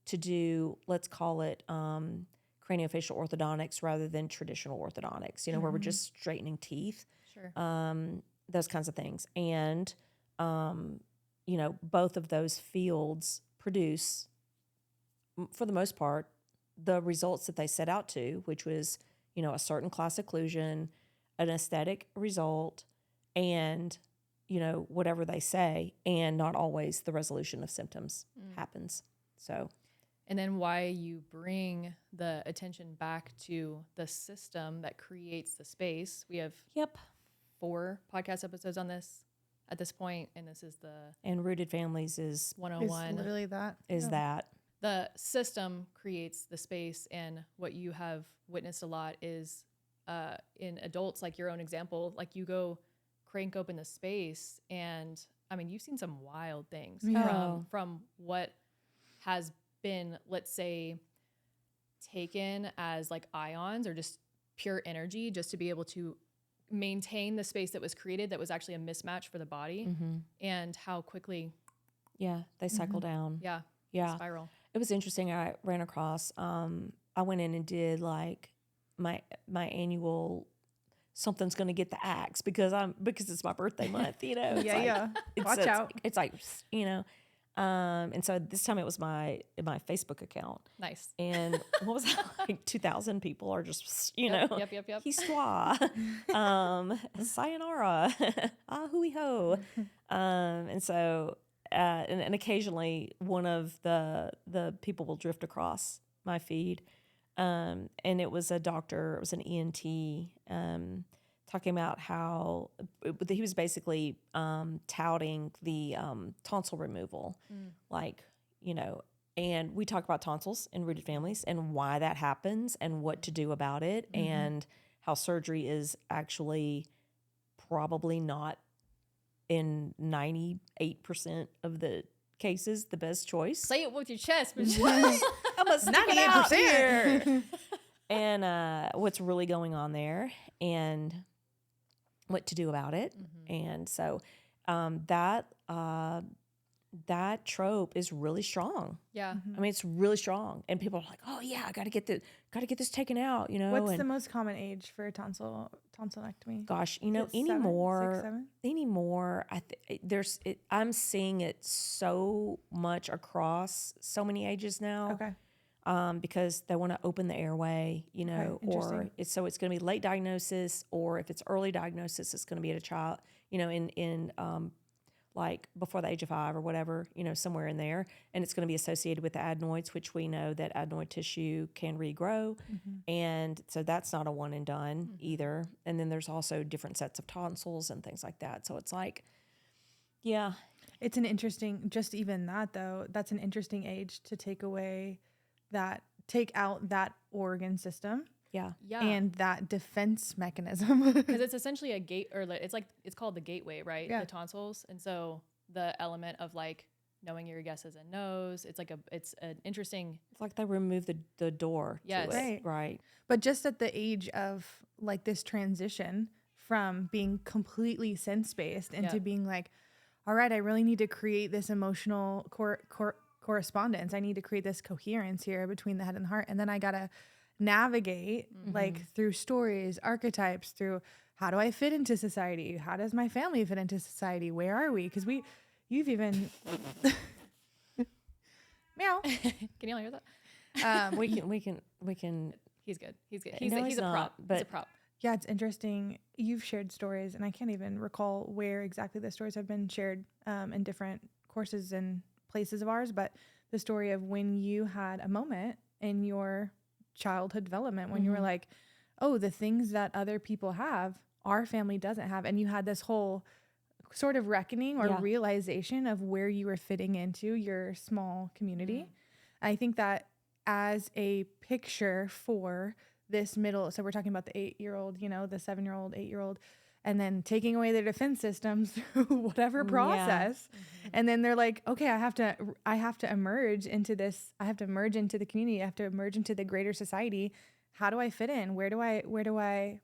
to do, let's call it craniofacial orthodontics rather than traditional orthodontics, where we're just straightening teeth. Sure. Those kinds of things. And, both of those fields produce, for the most part, the results that they set out to, which was, a certain class occlusion, an aesthetic result, and, whatever they say, and not always the resolution of symptoms happens. So and then why you bring the attention back to the system that creates the space. We have Yep. 4 podcast episodes on this at this point, and this is the And rooted families is 101. It's literally that. is that. The system creates the space, and what you have witnessed a lot is in adults, like your own example, like you go crank open the space, and I mean, you've seen some wild things Oh. from what has been, let's say, taken as like ions or just pure energy, just to be able to maintain the space that was created that was actually a mismatch for the body, and how quickly Yeah, they cycle down. yeah spiral. It was interesting. I ran across. I went in and did like my annual something's going to get the axe because it's my birthday month. You know. It's Yeah, like, yeah. Watch out. It's like you know. And so this time it was my Facebook account. Nice. And what was that, like 2,000 people are just, you know, Yep. Histoire, sayonara, ah hui ho. And so, and occasionally one of the people will drift across my feed. And it was a doctor, it was an ENT, talking about how he was basically touting the tonsil removal, like, you know, and we talk about tonsils in rooted families and why that happens and what to do about it, and how surgery is actually probably not in 98% of the cases the best choice. Say it with your chest. But I'm gonna stick it out 98%. here. And what's really going on there and what to do about it. And so that trope is really strong. yeah. I mean, it's really strong. And people are like, oh yeah, I gotta get this taken out, you know. What's and the most common age for tonsillectomy? gosh, you know, Is it 7, 6, 7? I'm seeing it so much across so many ages now. Okay. Because they want to open the airway, you know, or it's going to be late diagnosis, or if it's early diagnosis, it's going to be at a child, you know, in like before the age of 5 or whatever, you know, somewhere in there, and it's going to be associated with the adenoids, which we know that adenoid tissue can regrow, and so that's not a one and done either. And then there's also different sets of tonsils and things like that. So it's like, yeah, It's an interesting, just even that though, that's an interesting age to take out that organ system Yeah. and that defense mechanism. Because it's essentially a gate, or it's called the gateway, right? Yeah. The tonsils. And so the element of like knowing your yeses and nos, it's an interesting. it's like they remove the door. Yes. To it, right. But just at the age of like this transition from being completely sense-based into being like, all right, I really need to create this emotional correspondence. I need to create this coherence here between the head and the heart. And then I got to navigate like through stories, archetypes, through how do I fit into society? How does my family fit into society? Where are we? Because you've even meow. Can y'all hear that? We can. He's good. He's good. No, He's a not, prop. but- He's a prop. Yeah, it's interesting. You've shared stories, and I can't even recall where exactly the stories have been shared in different courses and places of ours, but the story of when you had a moment in your childhood development when you were like, oh, the things that other people have, our family doesn't have. And you had this whole sort of reckoning or realization of where you were fitting into your small community. I think that as a picture for this middle, so we're talking about the 8-year-old, you know, the 7-year-old, 8-year-old, and then taking away their defense systems through whatever process. And then they're like, okay, I have to emerge into this. I have to emerge into the community. I have to emerge into the greater society. How do I fit in? Where do I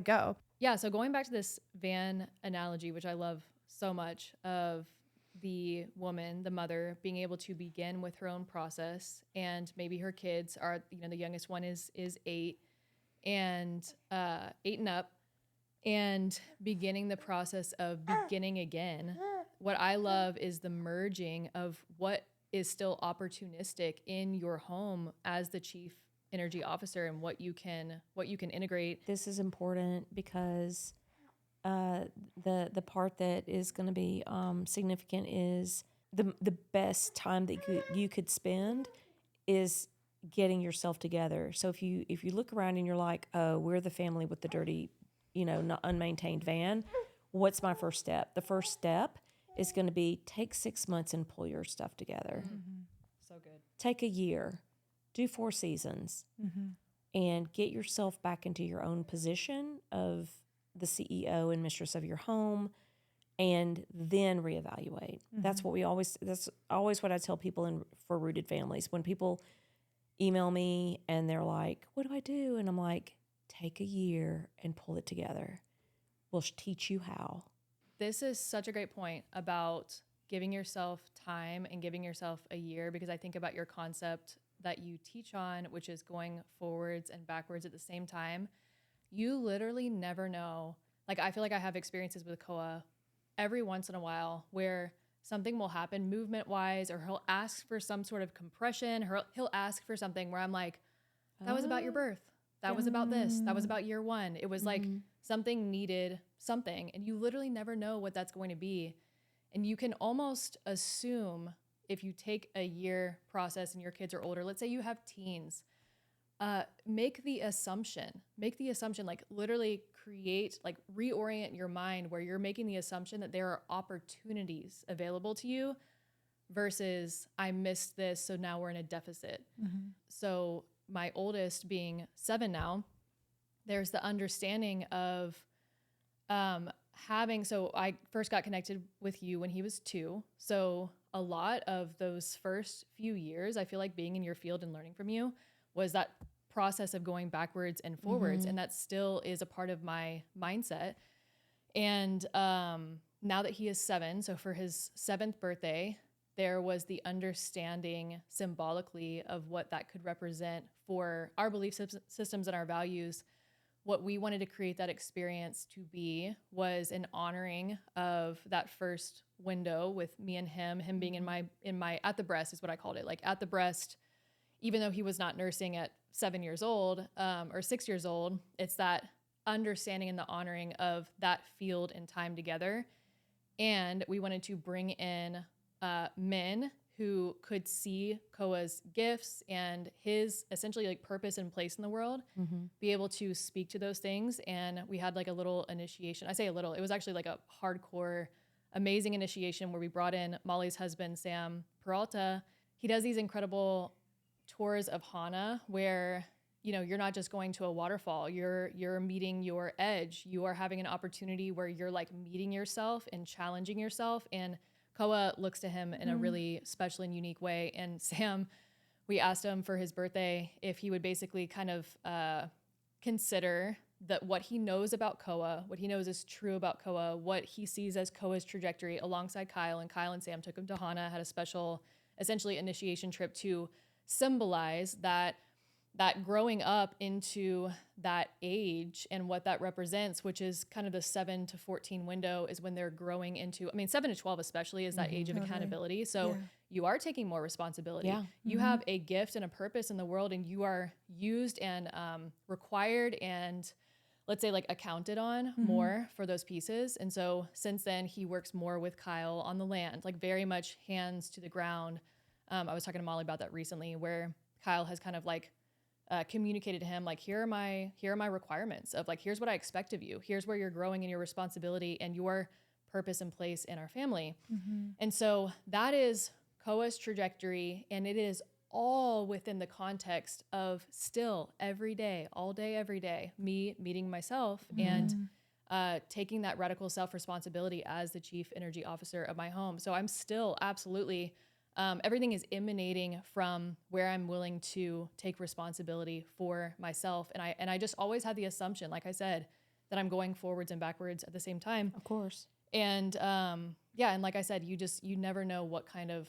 go? Yeah. So going back to this van analogy, which I love so much, of the woman, the mother, being able to begin with her own process, and maybe her kids are, you know, the youngest one is 8 and 8 and up, and beginning the process of beginning again. What I love is the merging of what is still opportunistic in your home as the chief energy officer, and what you can integrate. This is important because the part that is going to be significant is the best time that you could spend is getting yourself together. So if you look around and you're like, oh, we're the family with the dirty, not unmaintained van, what's my first step? The first step is going to be take 6 months and pull your stuff together. So good. Take a year, do 4 seasons, and get yourself back into your own position of the CEO and mistress of your home, and then reevaluate. That's always what I tell people for rooted families. When people email me and they're like, what do I do? And I'm like, take a year and pull it together. We'll teach you how. This is such a great point about giving yourself time and giving yourself a year, because I think about your concept that you teach on, which is going forwards and backwards at the same time. You literally never know. Like, I feel like I have experiences with Koa every once in a while where something will happen movement wise, or he'll ask for some sort of compression, or he'll ask for something where I'm like, that was about your birth. That was about this. That was about year 1. It was like something needed something, and you literally never know what that's going to be. And you can almost assume, if you take a year process and your kids are older, let's say you have teens, make the assumption, like literally create, like reorient your mind where you're making the assumption that there are opportunities available to you versus I missed this, so now we're in a deficit. So my oldest being 7 now, there's the understanding of so I first got connected with you when he was 2. So a lot of those first few years, I feel like being in your field and learning from you was that process of going backwards and forwards. And that still is a part of my mindset. And now that he is 7, so for his 7th birthday, there was the understanding symbolically of what that could represent for our belief systems and our values. What we wanted to create that experience to be was an honoring of that first window with me and him being in my at the breast is what I called it. Like at the breast, even though he was not nursing at 7 years old or 6 years old, it's that understanding and the honoring of that field and time together. And we wanted to bring in men who could see Koa's gifts and his essentially like purpose and place in the world, be able to speak to those things. And we had like a little initiation. I say a little, it was actually like a hardcore, amazing initiation where we brought in Molly's husband, Sam Peralta. He does these incredible tours of Hana where, you're not just going to a waterfall, you're meeting your edge. You are having an opportunity where you're like meeting yourself and challenging yourself. And Koa looks to him in a really special and unique way. And Sam, we asked him for his birthday if he would basically kind of consider that what he knows about Koa, what he knows is true about Koa, what he sees as Koa's trajectory alongside Kyle. And Kyle and Sam took him to Hana, had a special, essentially, initiation trip to symbolize that growing up into that age and what that represents, which is kind of the 7 to 14 window is when they're growing into, 7 to 12 especially is that age of accountability. So you are taking more responsibility. Yeah. You have a gift and a purpose in the world, and you are used and required and let's say like accounted on more for those pieces. And so since then he works more with Kyle on the land, like very much hands to the ground. I was talking to Molly about that recently where Kyle has kind of like communicated to him, like, here are my requirements of like, here's what I expect of you. Here's where you're growing in your responsibility and your purpose and place in our family. And so that is Koa's trajectory. And it is all within the context of still every day, all day, every day, me meeting myself and taking that radical self-responsibility as the chief energy officer of my home. So I'm still absolutely everything is emanating from where I'm willing to take responsibility for myself. And I just always had the assumption, like I said, that I'm going forwards and backwards at the same time. Of course. And and like I said, you never know what kind of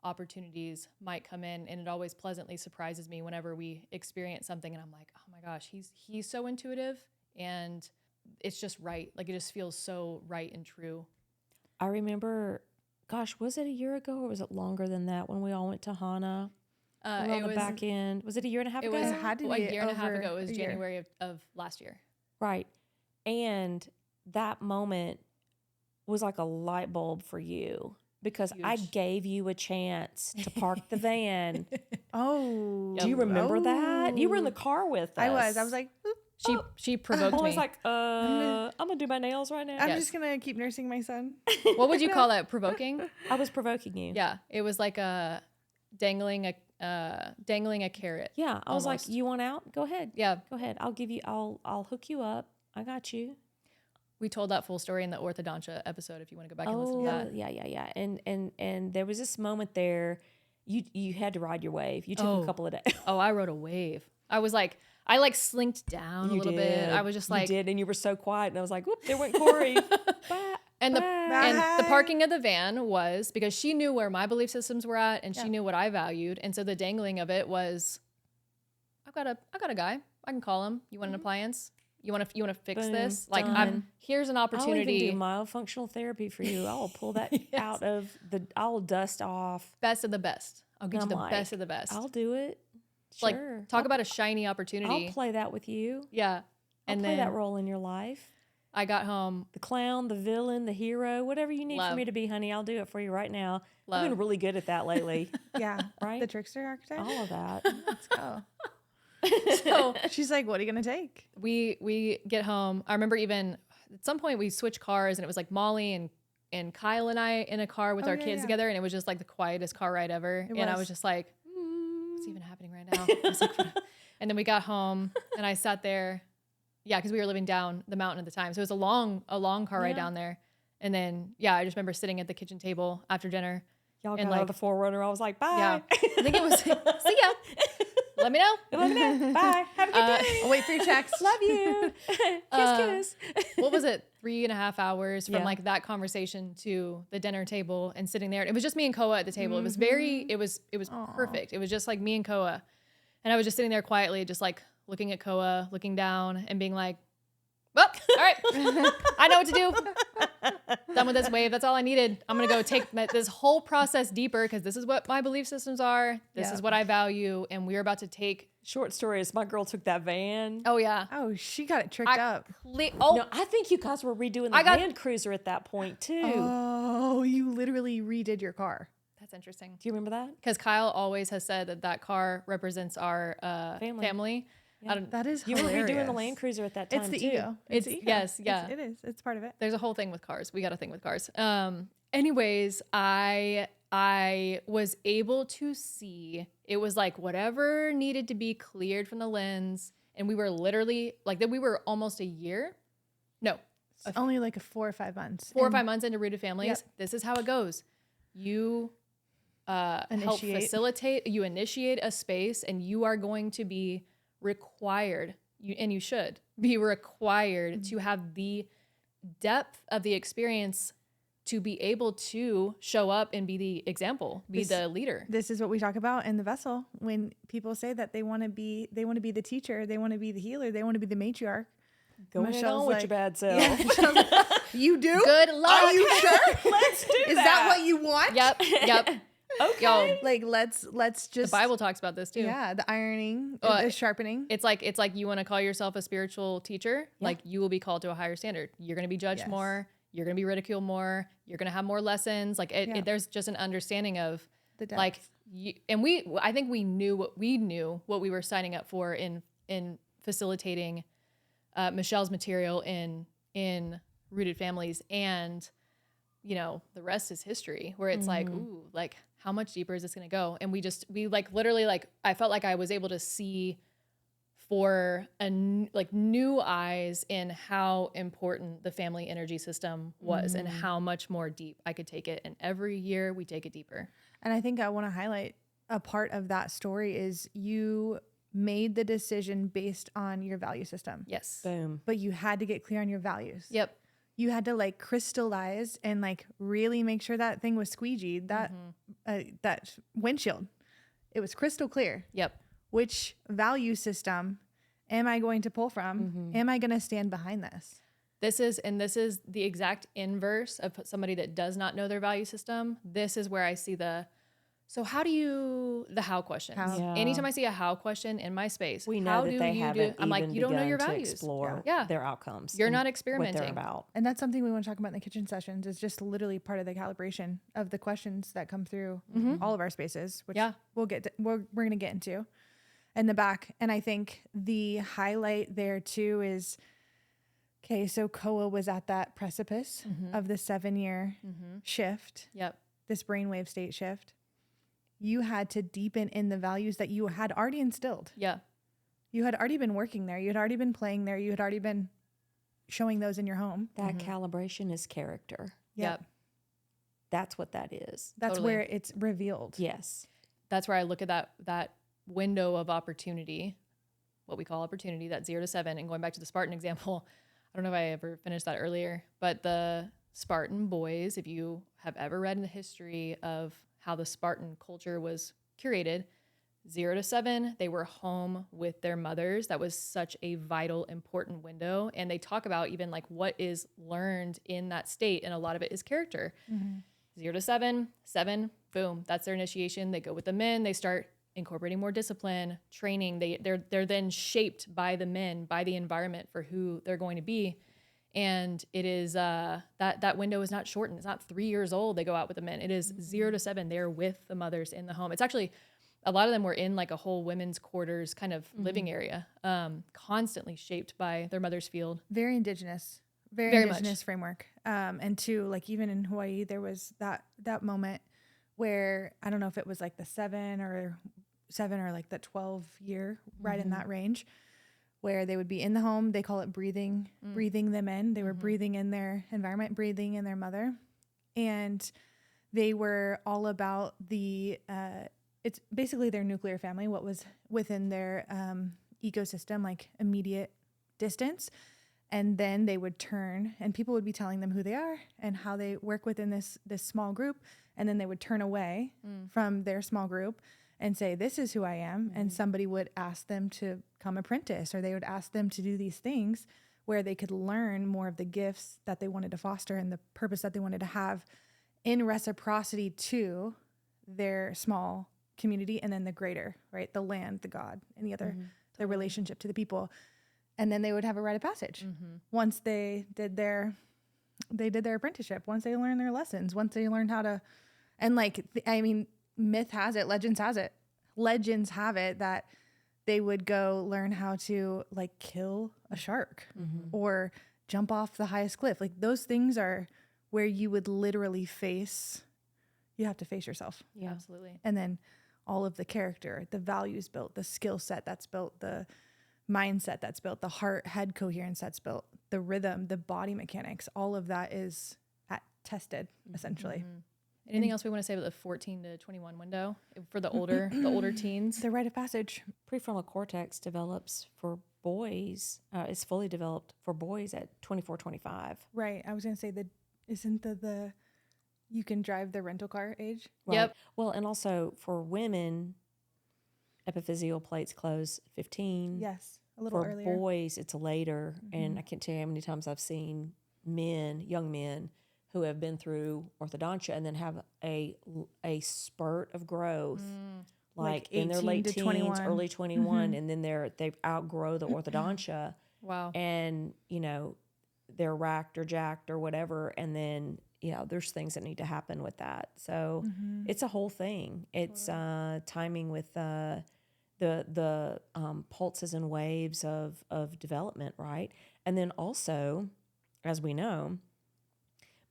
opportunities might come in. And it always pleasantly surprises me whenever we experience something and I'm like, oh my gosh, he's so intuitive and it's just right. Like it just feels so right and true. I remember, gosh, was it a year ago or was it longer than that when we all went to Hana? On the back end. Was it a year and a half ago? It had to be a year and a half ago. It was January of last year. Right. And that moment was like a light bulb for you because I gave you a chance to park the van Oh. Do you remember that? You were in the car with us. I was like, "Oop, She provoked I me. was like, I'm gonna do my nails right now. I'm Yes. just going to keep nursing my son." What would you call that? Provoking? I was provoking you. Yeah, it was like a dangling a carrot. Yeah. I was Almost. like, you want out? Go ahead. Yeah, Go ahead. I'll hook you up. I got you. we told that full story in the orthodontia episode. If you want to go back and listen to that. Yeah. And there was this moment there. You had to ride your wave. You took a couple of days. Oh, I rode a wave. I slinked down a little bit. I was just like, you did, and you were so quiet, and I was like, whoop, there went Corey. Bye. and the Bye. parking of the van was because she knew where my belief systems were at, and she knew what I valued, and so the dangling of it was, I got a guy. I can call him. You want an appliance? You want to fix Boom, this? Like done. here's an I'll even opportunity. do myofunctional therapy for you. I'll pull that out of I'll dust off. Best of the best. I'll get you I'm the like, best of the best. I'll do it. Like Sure. talk about a shiny opportunity. I'll play that with you. Yeah. I'll And play then that role in your life. I got home. The clown, the villain, the hero, whatever you need Love. for me to be, honey, I'll do it for you right now. Love. I've been really good at that lately. Yeah. Right? The trickster archetype. All of that. Let's go. So She's like, "What are you going to take?" we get home. I remember even at some point we switched cars and it was like Molly and Kyle and I in a car with our yeah, kids yeah. together, and it was just like the quietest car ride ever. It And I was. was just like, what's even happening right now? I was like, and then we got home and I sat there. Yeah, because we were living down the mountain at the time. So it was a long car ride Yeah. down there. And then I just remember sitting at the kitchen table after dinner. Y'all And got out of like- the Forerunner. I was like, bye. Yeah. I think it was, see ya. Let me know. Let me know. Bye. Have a good day. I'll wait for your text. Love you. Kiss. What was it? 3.5 hours from Yeah. like that conversation to the dinner table and sitting there. It was just me and Koa at the table. It was it was perfect. It was just like me and Koa. And I was just sitting there quietly, just like looking at Koa, looking down and being like, well, all right, I know what to do. Done with this wave. That's all I needed. I'm going to go take this whole process deeper because this is what my belief systems are. This Yeah. is what I value. And we're about to take. Short story is my girl took that van. Oh, yeah. Oh, she got it tricked up. No, I think you guys were redoing the Land Cruiser at that point too. Oh, you literally redid your car. That's interesting. Do you remember that? Because Kyle always has said that car represents our family. I don't, That is You hilarious. were redoing the Land Cruiser at that time It's the too. ego. It's- the ego. yes, yeah. It is. It's part of it. there's a whole thing with cars. We got a thing with cars. Anyways, I was able to see it was like whatever needed to be cleared from the lens, and we were literally like that. We were almost a year. No, It's only like 4 or 5 months. 4 or And 5 months into Rooted Families. Yep. This is how it goes. You help Initiate. facilitate. You initiate a space, and you are going to be required. You should be required to have the depth of the experience to be able to show up and be the example, be the leader. This is what we talk about in the vessel when people say that they want to be the teacher, they want to be the healer, they want to be the matriarch. Going Michelle's on with like- your bad self. Yeah, Michelle's like, you do? Good luck. Are you sure? Let's do Is that what you want? Yep. Okay. Yo, Like let's the just Bible talks about this too. Yeah, the ironing, Uh, the sharpening. It's like you want to call yourself a spiritual teacher, like you will be called to a higher standard. You're going to be judged Yes. more. You're going to be ridiculed more. You're going to have more lessons. Like there's just an understanding of The depth. like I think we knew what we were signing up for in facilitating Michelle's material in Rooted Families, and the rest is history. Where it's like, ooh, like how much deeper is this going to go? And we like literally like I felt like I was able to see for new eyes in how important the family energy system was and how much more deep I could take it. And every year we take it deeper. And I think I want to highlight a part of that story is you made the decision based on your value system. Yes. Boom. But you had to get clear on your values. Yep. You had to like crystallize and like really make sure that thing was squeegeed, that windshield. It was crystal clear. Yep. Which value system am I going to pull from? Am I going to stand behind this? This is the exact inverse of somebody that does not know their value system. This is where I see the So how do you, the how questions? How? Yeah. Anytime I see a how question in my space, We know how that do they you haven't I'm like, even you don't know your begun to values. explore Yeah. their outcomes. You're and not what they're experimenting. about. And that's something we want to talk about in the kitchen sessions, is just literally part of the calibration of the questions that come through all of our spaces, which Yeah. we're going to get into in the back. And I think the highlight there too is, okay, so Koa was at that precipice of the 7-year shift, Yep. this brainwave state shift. You had to deepen in the values that you had already instilled. Yeah. You had already been working there. You had already been playing there. You had already been showing those in your home. That calibration is character. Yep. That's what that is. That's Totally. where it's revealed. Yes. That's where I look at that window of opportunity, what we call opportunity, that 0 to 7. And going back to the Spartan example, I don't know if I ever finished that earlier, but the Spartan boys, if you have ever read in the history of how the Spartan culture was curated, 0 to 7, they were home with their mothers. That was such a vital, important window. And they talk about even like what is learned in that state. And a lot of it is character. 0 to 7, 7, boom, that's their initiation. They go with the men. They start incorporating more discipline, training. They're then shaped by the men, by the environment for who they're going to be. And it is that window is not shortened. It's not 3 years old. They go out with the men. It is 0 to 7. They're with the mothers in the home. It's actually, a lot of them were in like a whole women's quarters kind of living area, constantly shaped by their mother's field. Very indigenous Very much. framework. And too, like even in Hawaii, there was that moment where, I don't know if it was like the 7 or like the 12 year, right in that range, where they would be in the home. They call it breathing them in. They were breathing in their environment, breathing in their mother. And they were all about it's basically their nuclear family, what was within their ecosystem, like immediate distance. And then they would turn, and people would be telling them who they are and how they work within this small group. And then they would turn away from their small group and say, this is who I am. And somebody would ask them to come apprentice, or they would ask them to do these things where they could learn more of the gifts that they wanted to foster and the purpose that they wanted to have in reciprocity to their small community, and then the greater, right? The land, the God, and the other, their relationship to the people. And then they would have a rite of passage once they did their apprenticeship, once they learned their lessons, once they learned how to, and like, I mean, myth has it, legends have it that they would go learn how to like kill a shark or jump off the highest cliff. Like those things are where you would literally you have to face yourself. Yeah, absolutely. And then all of the character, the values built, the skill set that's built, the mindset that's built, the heart-head coherence that's built, the rhythm, the body mechanics, all of that is tested essentially. Anything else we want to say about the 14 to 21 window for the older teens? The rite of passage. Prefrontal cortex develops for boys, is fully developed for boys at 24, 25. Right. I was going to say isn't the you can drive the rental car age? Right? Yep. Well, and also for women, epiphyseal plates close 15. Yes. A little For earlier. boys, it's later. And I can't tell you how many times I've seen young men who have been through orthodontia and then have a spurt of growth, like in their 18 late to teens, 21. early 21, and then they outgrow the orthodontia. Wow. And, they're racked or jacked or whatever. And then, there's things that need to happen with that. So it's a whole thing. It's timing with the pulses and waves of development, right? And then also, as we know,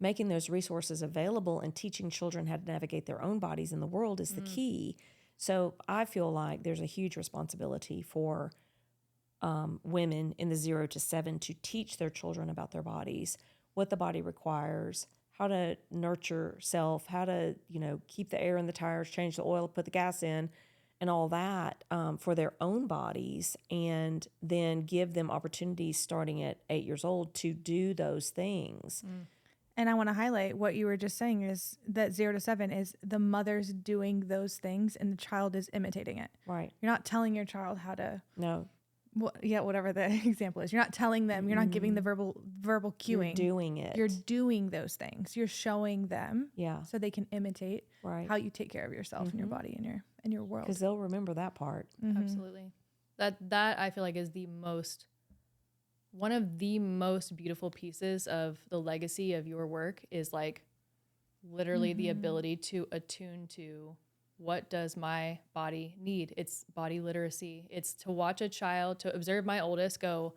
making those resources available and teaching children how to navigate their own bodies in the world is the key. So I feel like there's a huge responsibility for women in the 0 to 7 to teach their children about their bodies, what the body requires, how to nurture self, how to, keep the air in the tires, change the oil, put the gas in, and all that for their own bodies, and then give them opportunities starting at 8 years old to do those things. And I want to highlight what you were just saying is that 0 to 7 is the mother's doing those things and the child is imitating it. Right. You're not telling your child how to No. well, yeah, whatever the example is. You're not telling them, you're not giving the verbal cueing. You're doing it. You're doing those things. You're showing them so they can imitate how you take care of yourself and your body and your world. Because they'll remember that part. Absolutely. That I feel like is one of the most beautiful pieces of the legacy of your work is like literally the ability to attune to what does my body need? It's body literacy. It's to watch a child, to observe my oldest go,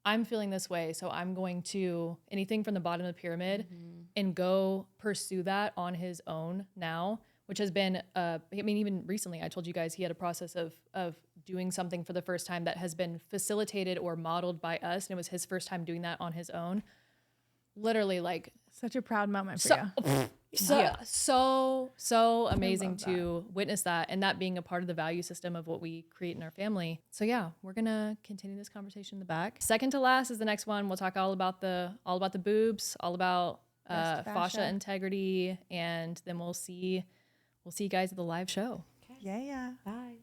I'm feeling this way, so I'm going to anything from the bottom of the pyramid and go pursue that on his own now, which has been, I mean, even recently I told you guys he had a process of doing something for the first time that has been facilitated or modeled by us. And it was his first time doing that on his own. Literally like. Such a proud moment for you. So amazing to witness that and that being a part of the value system of what we create in our family. So yeah, we're gonna continue this conversation in the back. Second to last is the next one. We'll talk all about the boobs, all about fascia integrity, and then we'll see you guys at the live show. Okay. Yeah. Bye.